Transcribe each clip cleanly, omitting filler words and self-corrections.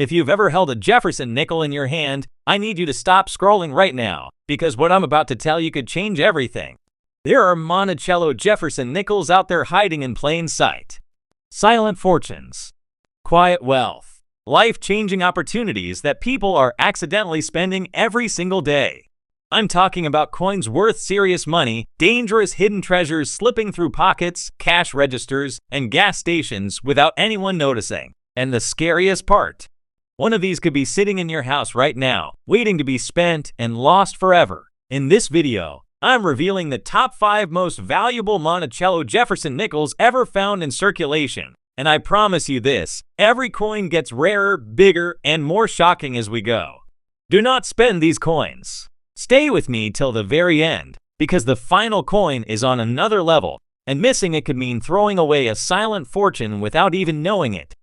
If you've ever held a Jefferson nickel in your hand, I need you to stop scrolling right now, because what I'm about to tell you could change everything. There are Monticello Jefferson nickels out there hiding in plain sight. Silent fortunes, quiet wealth, life-changing opportunities that people are accidentally spending every single day. I'm talking about coins worth serious money, dangerous hidden treasures slipping through pockets, cash registers, and gas stations without anyone noticing. And the scariest part, one of these could be sitting in your house right now, waiting to be spent and lost forever. In this video, I'm revealing the top 5 most valuable Monticello Jefferson nickels ever found in circulation. And I promise you this, every coin gets rarer, bigger, and more shocking as we go. Do not spend these coins. Stay with me till the very end, because the final coin is on another level, and missing it could mean throwing away a silent fortune without even knowing it.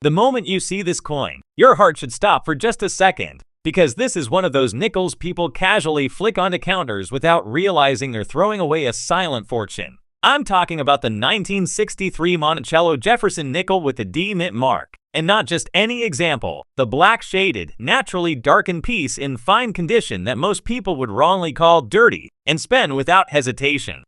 The moment you see this coin, your heart should stop for just a second, because this is one of those nickels people casually flick onto counters without realizing they're throwing away a silent fortune. I'm talking about the 1963 Monticello Jefferson nickel with the D mint mark. And not just any example, the black shaded, naturally darkened piece in fine condition that most people would wrongly call dirty and spend without hesitation.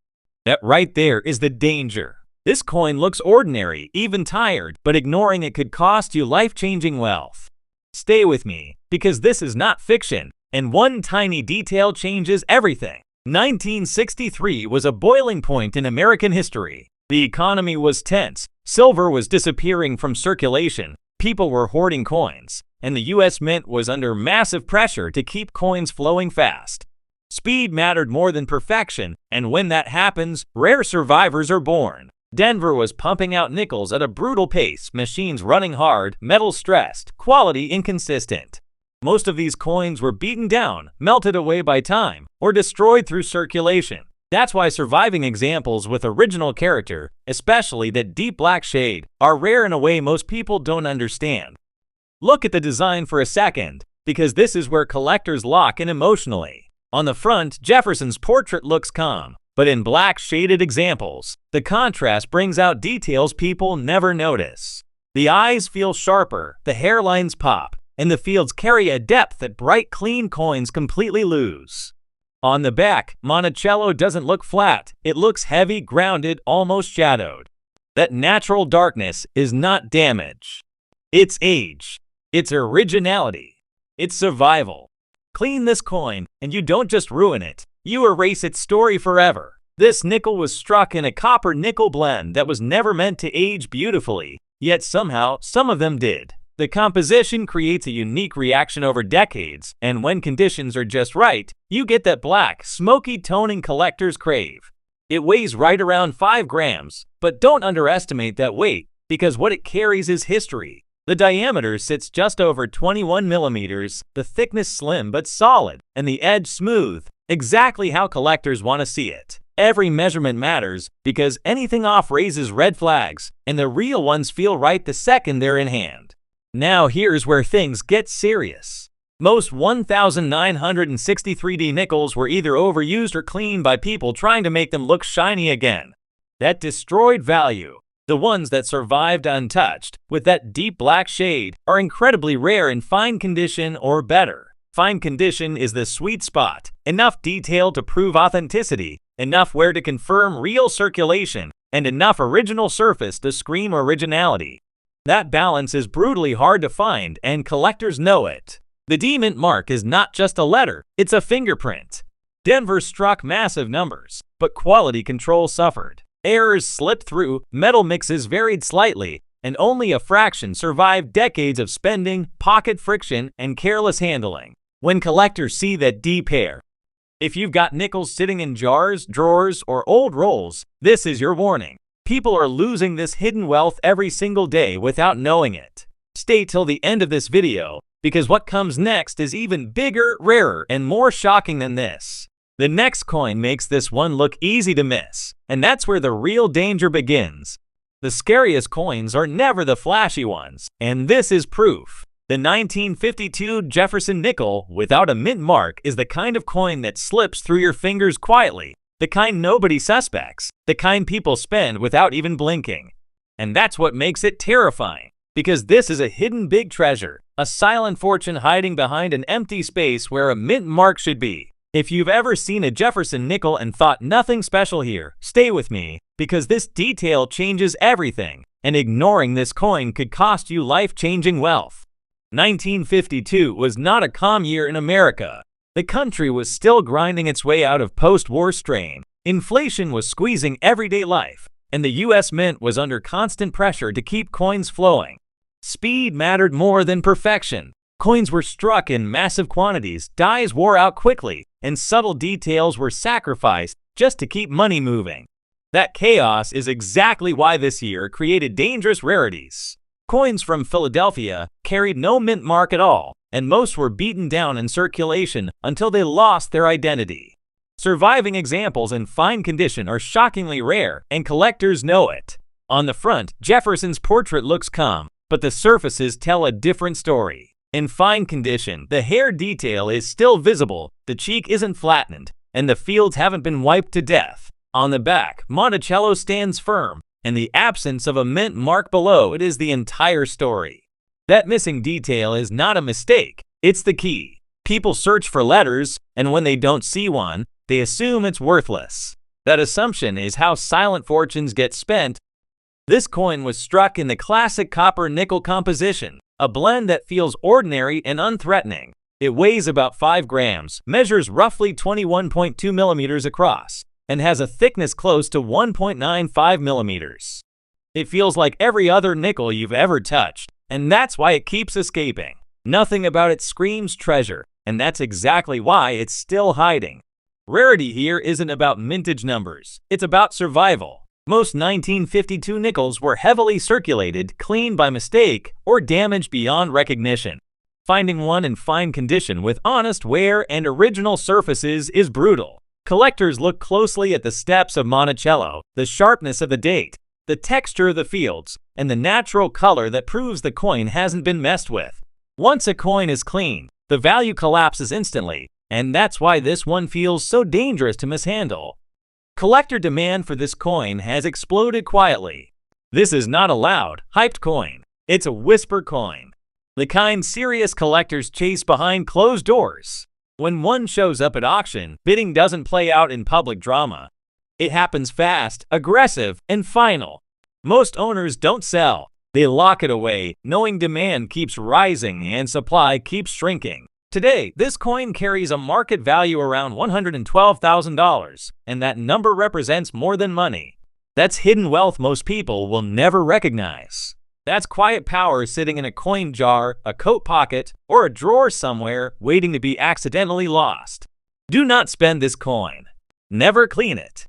That right there is the danger. This coin looks ordinary, even tired, but ignoring it could cost you life-changing wealth. Stay with me, because this is not fiction, and one tiny detail changes everything. 1963 was a boiling point in American history. The economy was tense, silver was disappearing from circulation, people were hoarding coins, and the US Mint was under massive pressure to keep coins flowing fast. Speed mattered more than perfection, and when that happens, rare survivors are born. Denver was pumping out nickels at a brutal pace, machines running hard, metal stressed, quality inconsistent. Most of these coins were beaten down, melted away by time, or destroyed through circulation. That's why surviving examples with original character, especially that deep black shade, are rare in a way most people don't understand. Look at the design for a second, because this is where collectors lock in emotionally. On the front, Jefferson's portrait looks calm, but in black shaded examples, the contrast brings out details people never notice. The eyes feel sharper, the hairlines pop, and the fields carry a depth that bright clean coins completely lose. On the back, Monticello doesn't look flat, it looks heavy, grounded, almost shadowed. That natural darkness is not damage. It's age. It's originality. It's survival. Clean this coin, and you don't just ruin it, you erase its story forever. This nickel was struck in a copper-nickel blend that was never meant to age beautifully, yet somehow some of them did. The composition creates a unique reaction over decades, and when conditions are just right, you get that black, smoky toning collectors crave. It weighs right around 5 grams, but don't underestimate that weight, because what it carries is history. The diameter sits just over 21 millimeters, the thickness slim but solid, and the edge smooth, exactly how collectors want to see it. Every measurement matters, because anything off raises red flags, and the real ones feel right the second they're in hand. Now here's where things get serious. Most 1,963D nickels were either overused or cleaned by people trying to make them look shiny again. That destroyed value. The ones that survived untouched, with that deep black shade, are incredibly rare in fine condition or better. Fine condition is the sweet spot, enough detail to prove authenticity, enough wear to confirm real circulation, and enough original surface to scream originality. That balance is brutally hard to find, and collectors know it. The D mint mark is not just a letter, it's a fingerprint. Denver struck massive numbers, but quality control suffered. Errors slipped through, metal mixes varied slightly, and only a fraction survived decades of spending, pocket friction, and careless handling. When collectors see that D pair, if you've got nickels sitting in jars, drawers, or old rolls, this is your warning. People are losing this hidden wealth every single day without knowing it. Stay till the end of this video, because what comes next is even bigger, rarer, and more shocking than this. The next coin makes this one look easy to miss, and that's where the real danger begins. The scariest coins are never the flashy ones, and this is proof. The 1952 Jefferson nickel without a mint mark is the kind of coin that slips through your fingers quietly. The kind nobody suspects, the kind people spend without even blinking. And that's what makes it terrifying, because this is a hidden big treasure, A silent fortune hiding behind an empty space where a mint mark should be. If you've ever seen a Jefferson nickel and thought nothing special here, stay with me, because this detail changes everything, and ignoring this coin could cost you life-changing wealth. 1952 was not a calm year in America. The country was still grinding its way out of post-war strain. Inflation was squeezing everyday life, and the U.S. Mint was under constant pressure to keep coins flowing. Speed mattered more than perfection. Coins were struck in massive quantities, dies wore out quickly, and subtle details were sacrificed just to keep money moving. That chaos is exactly why this year created dangerous rarities. Coins from Philadelphia carried no mint mark at all, and most were beaten down in circulation until they lost their identity. Surviving examples in fine condition are shockingly rare, and collectors know it. On the front, Jefferson's portrait looks calm, but the surfaces tell a different story. In fine condition, the hair detail is still visible, the cheek isn't flattened, and the fields haven't been wiped to death. On the back, Monticello stands firm, and the absence of a mint mark below it is the entire story. That missing detail is not a mistake, it's the key. People search for letters, and when they don't see one, they assume it's worthless. That assumption is how silent fortunes get spent. This coin was struck in the classic copper-nickel composition, a blend that feels ordinary and unthreatening. It weighs about 5 grams, measures roughly 21.2 millimeters across, and has a thickness close to 1.95 millimeters. It feels like every other nickel you've ever touched, and that's why it keeps escaping. Nothing about it screams treasure, and that's exactly why it's still hiding. Rarity here isn't about mintage numbers, it's about survival. Most 1952 nickels were heavily circulated, cleaned by mistake, or damaged beyond recognition. Finding one in fine condition with honest wear and original surfaces is brutal. Collectors look closely at the steps of Monticello, the sharpness of the date, the texture of the fields, and the natural color that proves the coin hasn't been messed with. Once a coin is clean, the value collapses instantly, and that's why this one feels so dangerous to mishandle. Collector demand for this coin has exploded quietly. This is not a loud, hyped coin. It's a whisper coin. The kind serious collectors chase behind closed doors. When one shows up at auction, bidding doesn't play out in public drama. It happens fast, aggressive, and final. Most owners don't sell. They lock it away, knowing demand keeps rising and supply keeps shrinking. Today, this coin carries a market value around $112,000, and that number represents more than money. That's hidden wealth most people will never recognize. That's quiet power sitting in a coin jar, a coat pocket, or a drawer somewhere waiting to be accidentally lost. Do not spend this coin. Never clean it.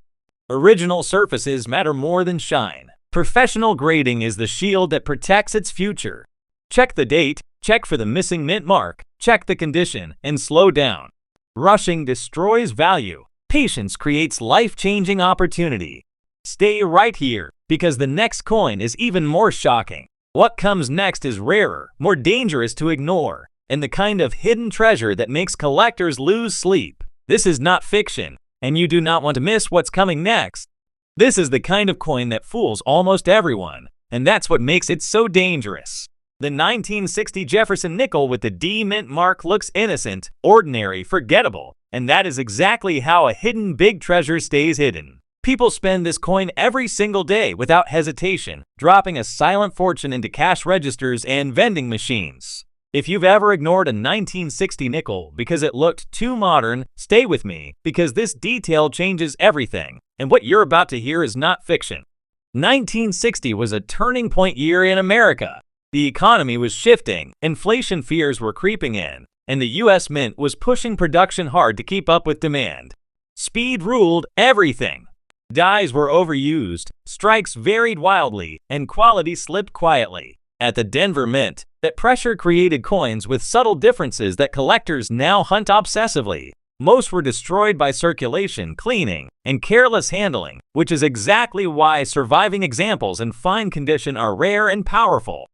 Original surfaces matter more than shine. Professional grading is the shield that protects its future. Check the date, check for the missing mint mark, check the condition, and slow down. Rushing destroys value. Patience creates life-changing opportunity. Stay right here, because the next coin is even more shocking. What comes next is rarer, more dangerous to ignore, and the kind of hidden treasure that makes collectors lose sleep. This is not fiction, and you do not want to miss what's coming next. This is the kind of coin that fools almost everyone, and that's what makes it so dangerous. The 1960 Jefferson nickel with the D mint mark looks innocent, ordinary, forgettable, and that is exactly how a hidden big treasure stays hidden. People spend this coin every single day without hesitation, dropping a silent fortune into cash registers and vending machines. If you've ever ignored a 1960 nickel because it looked too modern, stay with me, because this detail changes everything, and what you're about to hear is not fiction. 1960 was a turning point year in America. The economy was shifting, inflation fears were creeping in, and the U.S. Mint was pushing production hard to keep up with demand. Speed ruled everything. Dies were overused, strikes varied wildly, and quality slipped quietly. At the Denver Mint, that pressure created coins with subtle differences that collectors now hunt obsessively. Most were destroyed by circulation, cleaning, and careless handling, which is exactly why surviving examples in fine condition are rare and powerful.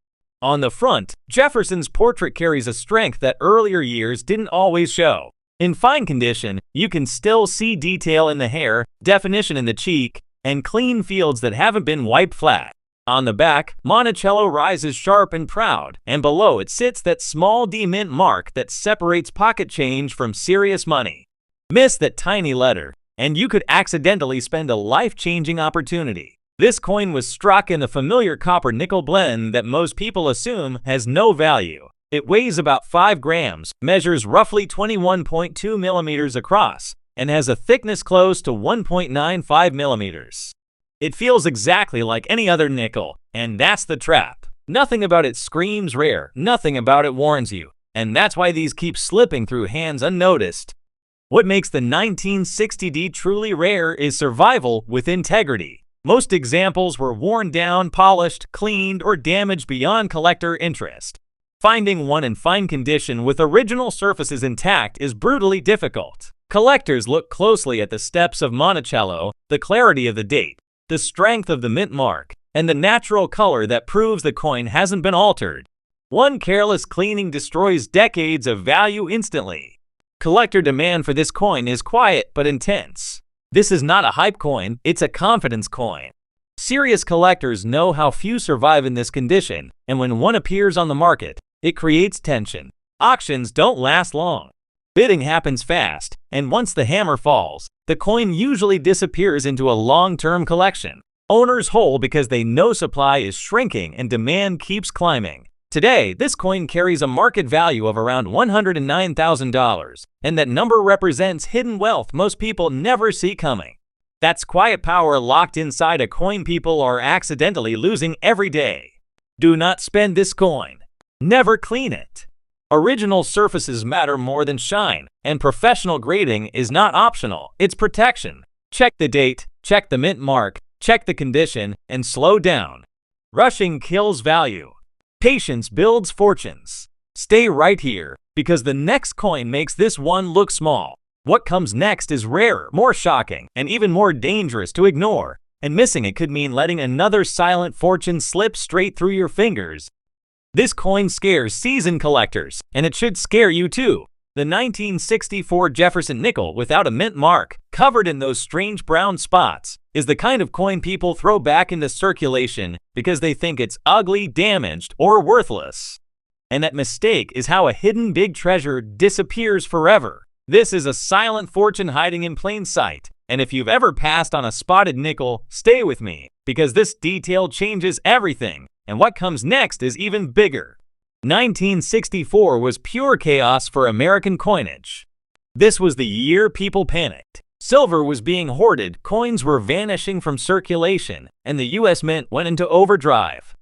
On the front, Jefferson's portrait carries a strength that earlier years didn't always show. In fine condition, you can still see detail in the hair, definition in the cheek, and clean fields that haven't been wiped flat. On the back, Monticello rises sharp and proud, and below it sits that small D mint mark that separates pocket change from serious money. Miss that tiny letter, and you could accidentally spend a life-changing opportunity. This coin was struck in the familiar copper-nickel blend that most people assume has no value. It weighs about 5 grams, measures roughly 21.2 millimeters across, and has a thickness close to 1.95 millimeters. It feels exactly like any other nickel, and that's the trap. Nothing about it screams rare, nothing about it warns you, and that's why these keep slipping through hands unnoticed. What makes the 1960D truly rare is survival with integrity. Most examples were worn down, polished, cleaned, or damaged beyond collector interest. Finding one in fine condition with original surfaces intact is brutally difficult. Collectors look closely at the steps of Monticello, the clarity of the date, the strength of the mint mark, and the natural color that proves the coin hasn't been altered. One careless cleaning destroys decades of value instantly. Collector demand for this coin is quiet but intense. This is not a hype coin, it's a confidence coin. Serious collectors know how few survive in this condition, and when one appears on the market, it creates tension. Auctions don't last long. Bidding happens fast, and once the hammer falls, the coin usually disappears into a long-term collection. Owners hold because they know supply is shrinking and demand keeps climbing. Today, this coin carries a market value of around $109,000, and that number represents hidden wealth most people never see coming. That's quiet power locked inside a coin people are accidentally losing every day. Do not spend this coin. Never clean it. Original surfaces matter more than shine, and professional grading is not optional, it's protection. Check the date, check the mint mark, check the condition, and slow down. Rushing kills value. Patience builds fortunes. Stay right here, because the next coin makes this one look small. What comes next is rarer, more shocking, and even more dangerous to ignore, and missing it could mean letting another silent fortune slip straight through your fingers. This coin scares seasoned collectors, and it should scare you too. The 1964 Jefferson nickel without a mint mark, covered in those strange brown spots, is the kind of coin people throw back into circulation because they think it's ugly, damaged, or worthless. And that mistake is how a hidden big treasure disappears forever. This is a silent fortune hiding in plain sight, and if you've ever passed on a spotted nickel, stay with me, because this detail changes everything. And what comes next is even bigger. 1964 was pure chaos for American coinage. This was the year people panicked. Silver was being hoarded, coins were vanishing from circulation, and the US Mint went into overdrive.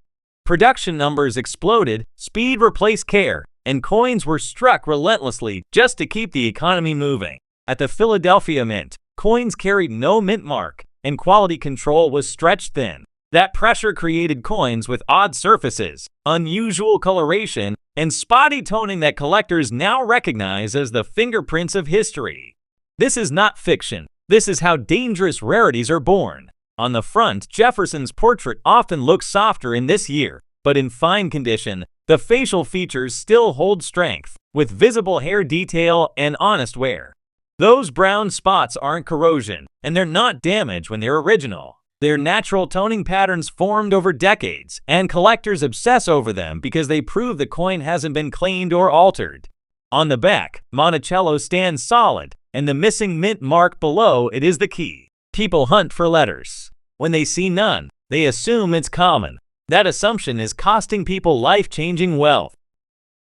Production numbers exploded, speed replaced care, and coins were struck relentlessly just to keep the economy moving. At the Philadelphia Mint, coins carried no mint mark, and quality control was stretched thin. That pressure created coins with odd surfaces, unusual coloration, and spotty toning that collectors now recognize as the fingerprints of history. This is not fiction. This is how dangerous rarities are born. On the front, Jefferson's portrait often looks softer in this year, but in fine condition, the facial features still hold strength, with visible hair detail and honest wear. Those brown spots aren't corrosion, and they're not damage when they're original. They're natural toning patterns formed over decades, and collectors obsess over them because they prove the coin hasn't been cleaned or altered. On the back, Monticello stands solid, and the missing mint mark below it is the key. People hunt for letters. When they see none, they assume it's common. That assumption is costing people life-changing wealth.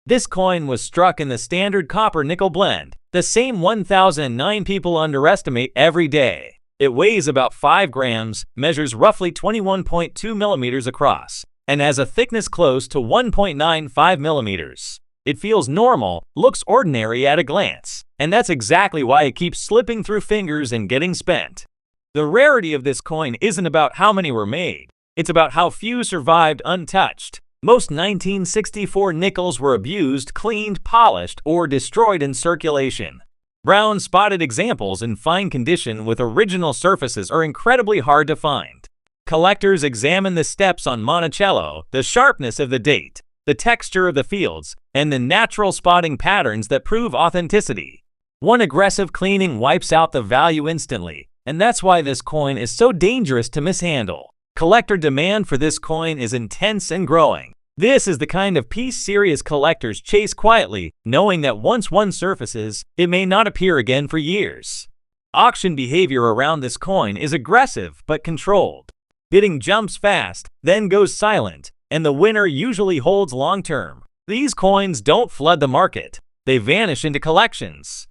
This coin was struck in the standard copper-nickel blend, the same 1,009 people underestimate every day. It weighs about 5 grams, measures roughly 21.2 millimeters across, and has a thickness close to 1.95 millimeters. It feels normal, looks ordinary at a glance, and that's exactly why it keeps slipping through fingers and getting spent. The rarity of this coin isn't about how many were made, it's about how few survived untouched. Most 1964 nickels were abused, cleaned, polished, or destroyed in circulation. Brown spotted examples in fine condition with original surfaces are incredibly hard to find. Collectors examine the steps on Monticello, the sharpness of the date, the texture of the fields, and the natural spotting patterns that prove authenticity. One aggressive cleaning wipes out the value instantly, and that's why this coin is so dangerous to mishandle. Collector demand for this coin is intense and growing. This is the kind of piece serious collectors chase quietly, knowing that once one surfaces, it may not appear again for years. Auction behavior around this coin is aggressive but controlled. Bidding jumps fast, then goes silent, and the winner usually holds long-term. These coins don't flood the market. They vanish into collections.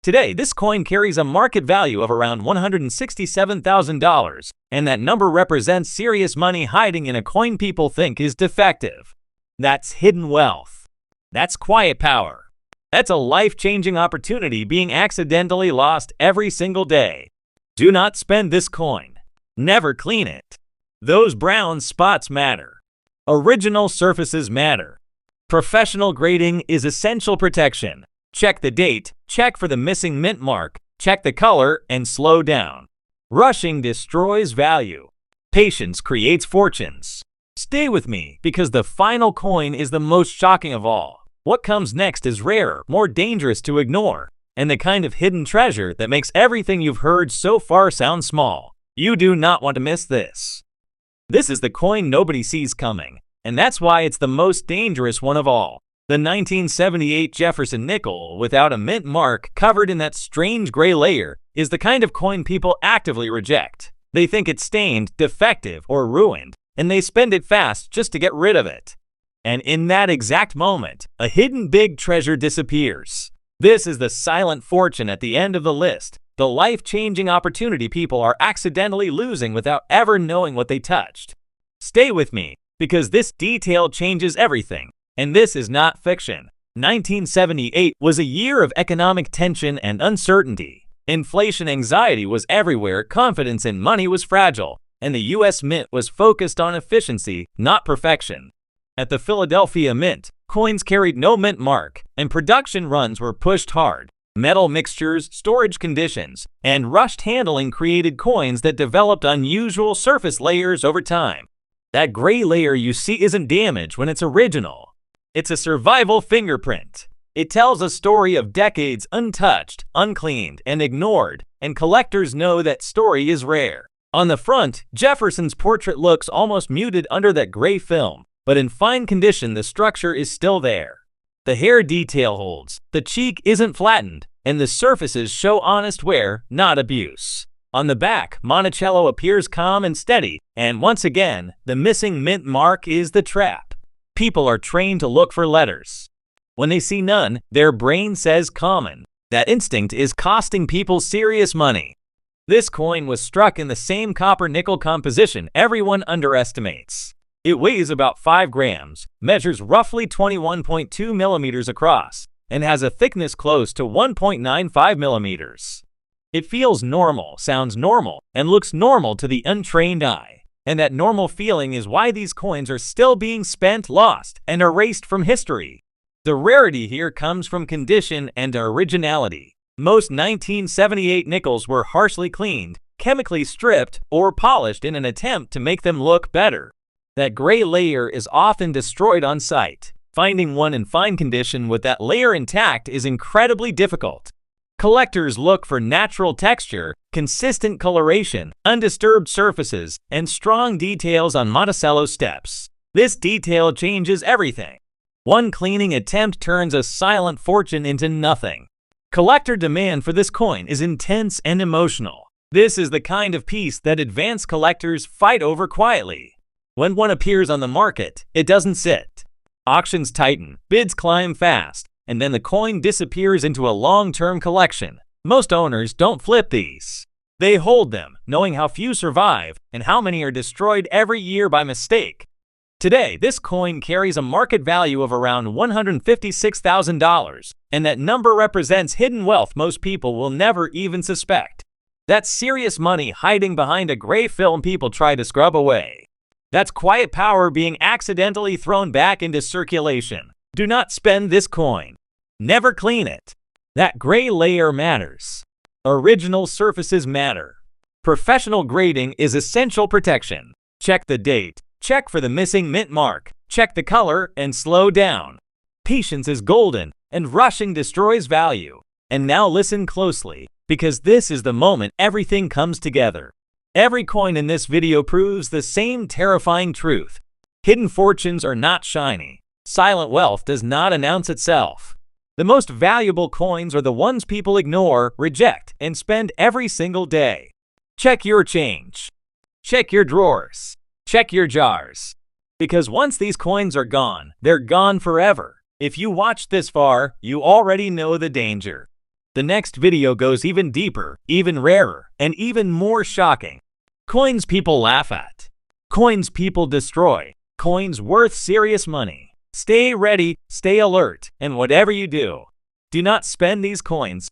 Today, this coin carries a market value of around $167,000, and that number represents serious money hiding in a coin people think is defective. That's hidden wealth. That's quiet power. That's a life-changing opportunity being accidentally lost every single day. Do not spend this coin. Never clean it. Those brown spots matter. Original surfaces matter. Professional grading is essential protection. Check the date, check for the missing mint mark, check the color, and slow down. Rushing destroys value. Patience creates fortunes. Stay with me, because the final coin is the most shocking of all. What comes next is rarer, more dangerous to ignore, and the kind of hidden treasure that makes everything you've heard so far sound small. You do not want to miss this. This is the coin nobody sees coming, and that's why it's the most dangerous one of all. The 1978 Jefferson nickel without a mint mark covered in that strange gray layer is the kind of coin people actively reject. They think it's stained, defective, or ruined, and they spend it fast just to get rid of it. And in that exact moment, a hidden big treasure disappears. This is the silent fortune at the end of the list, the life-changing opportunity people are accidentally losing without ever knowing what they touched. Stay with me, because this detail changes everything. And this is not fiction. 1978 was a year of economic tension and uncertainty. Inflation anxiety was everywhere, confidence in money was fragile, and the U.S. Mint was focused on efficiency, not perfection. At the Philadelphia Mint, coins carried no mint mark, and production runs were pushed hard. Metal mixtures, storage conditions, and rushed handling created coins that developed unusual surface layers over time. That gray layer you see isn't damaged when it's original. It's a survival fingerprint. It tells a story of decades untouched, uncleaned, and ignored, and collectors know that story is rare. On the front, Jefferson's portrait looks almost muted under that gray film, but in fine condition the structure is still there. The hair detail holds, the cheek isn't flattened, and the surfaces show honest wear, not abuse. On the back, Monticello appears calm and steady, and once again, the missing mint mark is the trap. People are trained to look for letters. When they see none, their brain says common. That instinct is costing people serious money. This coin was struck in the same copper-nickel composition everyone underestimates. It weighs about 5 grams, measures roughly 21.2 millimeters across, and has a thickness close to 1.95 millimeters. It feels normal, sounds normal, and looks normal to the untrained eye. And that normal feeling is why these coins are still being spent, lost, and erased from history. The rarity here comes from condition and originality. Most 1978 nickels were harshly cleaned, chemically stripped, or polished in an attempt to make them look better. That gray layer is often destroyed on site. Finding one in fine condition with that layer intact is incredibly difficult. Collectors look for natural texture, consistent coloration, undisturbed surfaces, and strong details on Monticello steps. This detail changes everything. One cleaning attempt turns a silent fortune into nothing. Collector demand for this coin is intense and emotional. This is the kind of piece that advanced collectors fight over quietly. When one appears on the market, it doesn't sit. Auctions tighten, bids climb fast, and then the coin disappears into a long-term collection. Most owners don't flip these. They hold them, knowing how few survive and how many are destroyed every year by mistake. Today, this coin carries a market value of around $156,000, and that number represents hidden wealth most people will never even suspect. That's serious money hiding behind a gray film people try to scrub away. That's quiet power being accidentally thrown back into circulation. Do not spend this coin. Never clean it. That gray layer matters. Original surfaces matter. Professional grading is essential protection. Check the date. Check for the missing mint mark. Check the color and slow down. Patience is golden, and rushing destroys value. And now listen closely, because this is the moment everything comes together. Every coin in this video proves the same terrifying truth. Hidden fortunes are not shiny. Silent wealth does not announce itself. The most valuable coins are the ones people ignore, reject, and spend every single day. Check your change. Check your drawers. Check your jars. Because once these coins are gone, they're gone forever. If you watched this far, you already know the danger. The next video goes even deeper, even rarer, and even more shocking. Coins people laugh at. Coins people destroy. Coins worth serious money. Stay ready, stay alert, and whatever you do, do not spend these coins